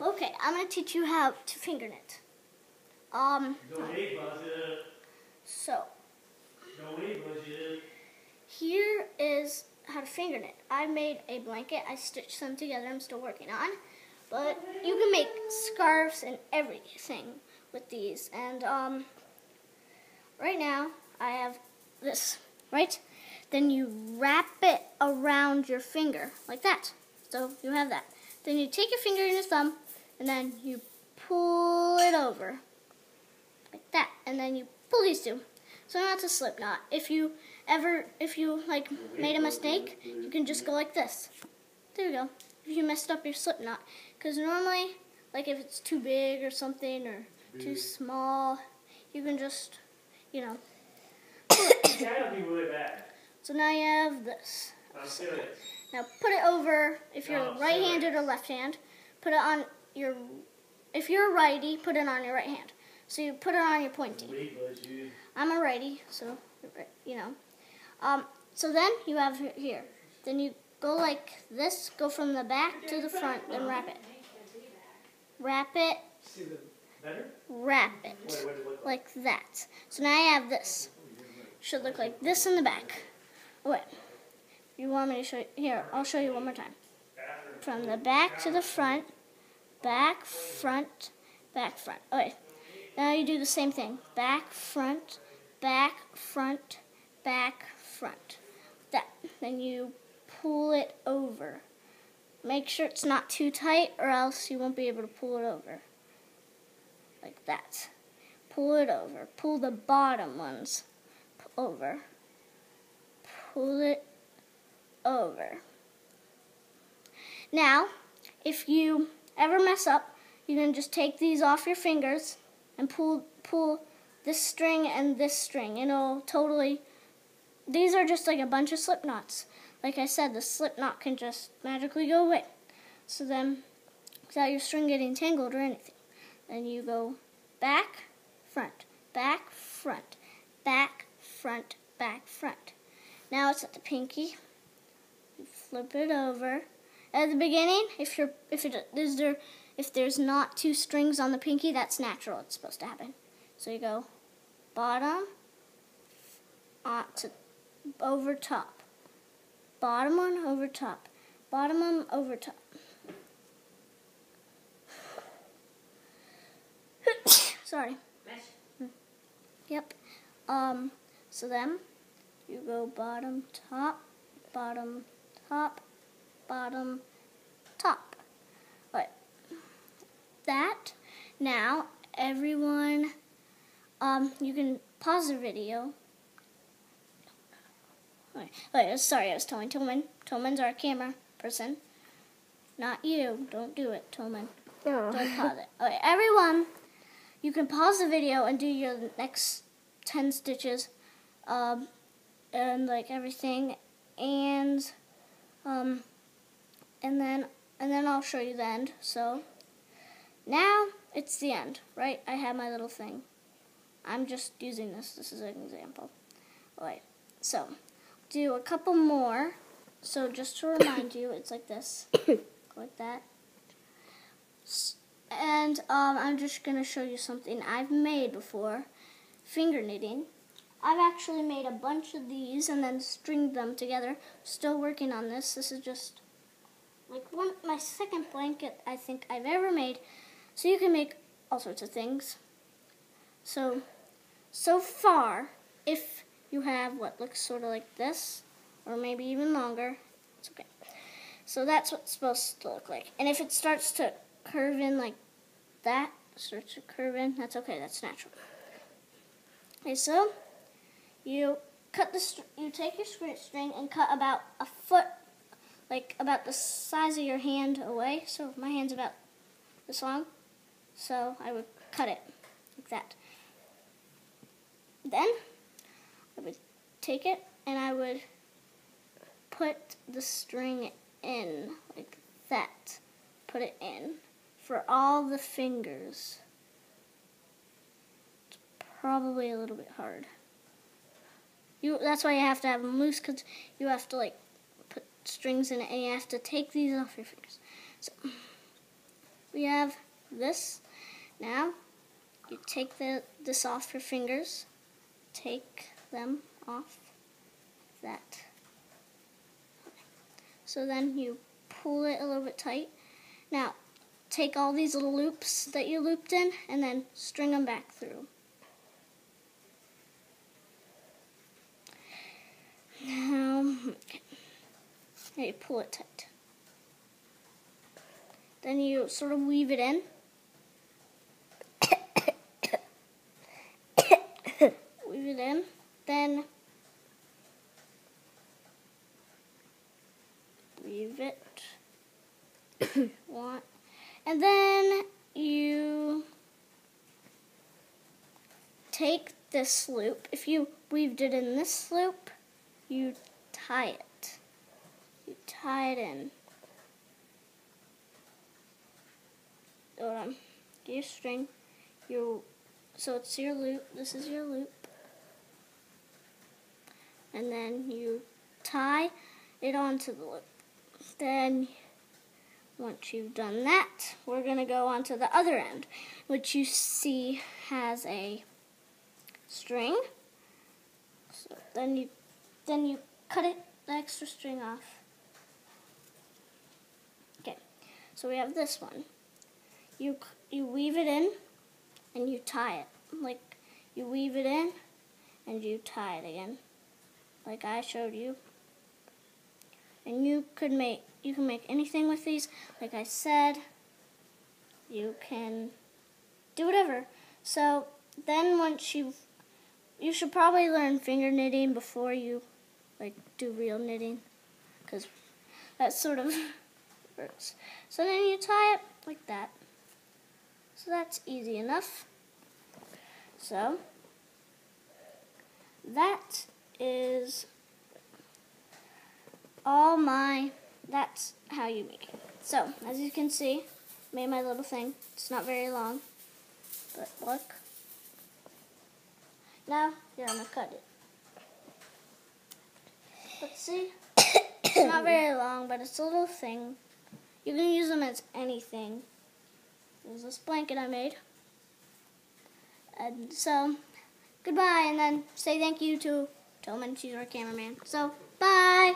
Okay, I'm going to teach you how to finger knit. So, here is how to finger knit. I made a blanket. I stitched them together. I'm still working on. But you can make scarves and everything with these. And right now, I have this, right? Then you wrap it around your finger, like that. So you have that. Then you take your finger and your thumb, and then you pull it over, like that. And then you pull these two. So now it's a slip knot. If you like made a mistake, you can just go like this. There you go. If you messed up your slip knot. Because normally, like if it's too big or something, or too small, you can just, you know. That'll be really bad. So now you have this. I'm serious. Now put it over, if you're right-handed or left-hand, put it on your, if you're a righty, put it on your right hand. So you put it on your pointy. I'm a righty, so, you know. So then you have here. Then you go like this, go from the back to the front, then wrap it. Wrap it. Wrap it. Like that. So now I have this. Should look like this in the back. Oh, wait. You want me to show you? Here, I'll show you one more time. From the back to the front, back, front, back, front. Okay. Now you do the same thing. Back, front, back, front, back, front. That. Then you pull it over. Make sure it's not too tight or else you won't be able to pull it over. Like that. Pull it over. Pull the bottom ones over. Pull it over. Now, if you ever mess up, you can just take these off your fingers and pull this string and this string. And it'll totally, these are just like a bunch of slip knots. Like I said, the slip knot can just magically go away. So then, without your string getting tangled or anything. Then you go back, front, back, front, back, front, back, front. Now it's at the pinky. You flip it over. At the beginning, if there's not two strings on the pinky, that's natural. It's supposed to happen. So you go bottom to over top. Bottom one over top. Bottom one over top. Sorry. Yep. So then you go bottom, top, bottom, top, bottom, top. Right. That. Now, everyone, you can pause the video. Wait, sorry, I was telling Tillman. Tillman's our camera person. Not you. Don't do it, Tillman. No. Don't pause it. Okay, everyone, you can pause the video and do your next 10 stitches, and like everything, and then I'll show you the end. So now it's the end, right? I have my little thing. I'm just using this. This is an example. Alright, so do a couple more. So just to remind you, it's like this, like that. And I'm just going to show you something I've made before, finger knitting. I've actually made a bunch of these and then stringed them together. Still working on this. This is just like my second blanket I think I've ever made. So you can make all sorts of things. So far, if you have what looks sort of like this, or maybe even longer, it's okay. So that's what it's supposed to look like. And if it starts to curve in like that, that's okay, that's natural. Okay, so you take your string and cut about a foot, like about the size of your hand away. So my hand's about this long, so I would cut it like that. Then I would take it and I would put the string in like that. Put it in for all the fingers. It's probably a little bit hard. That's why you have to have them loose, because you have to like put strings in it and you have to take these off your fingers. So we have this. Now you take this off your fingers. Take them off that. So then you pull it a little bit tight. Now take all these little loops that you looped in and then string them back through. Now you pull it tight. Then you sort of weave it in. Weave it in. Then weave it. And then you take this loop. If you weaved it in this loop, you tie it. You tie it in. Get your string. So it's your loop. This is your loop. And then you tie it onto the loop. Then once you've done that, we're going to go on to the other end, which you see has a string. So then you cut the extra string off. Okay, so we have this one. You weave it in and you tie it. Like you weave it in and you tie it again, like I showed you. And you can make anything with these. Like I said, you can do whatever. So then once you should probably learn finger knitting before you do real knitting, because that sort of works. So then you tie it like that. So that's easy enough. So that is that's how you make it. So, as you can see, made my little thing. It's not very long, but look. Now, here, I'm going to cut it. Let's see. It's not very long, but it's a little thing. You can use them as anything. There's this blanket I made. And so, goodbye, and then say thank you to Tillman. She's our cameraman. So, bye!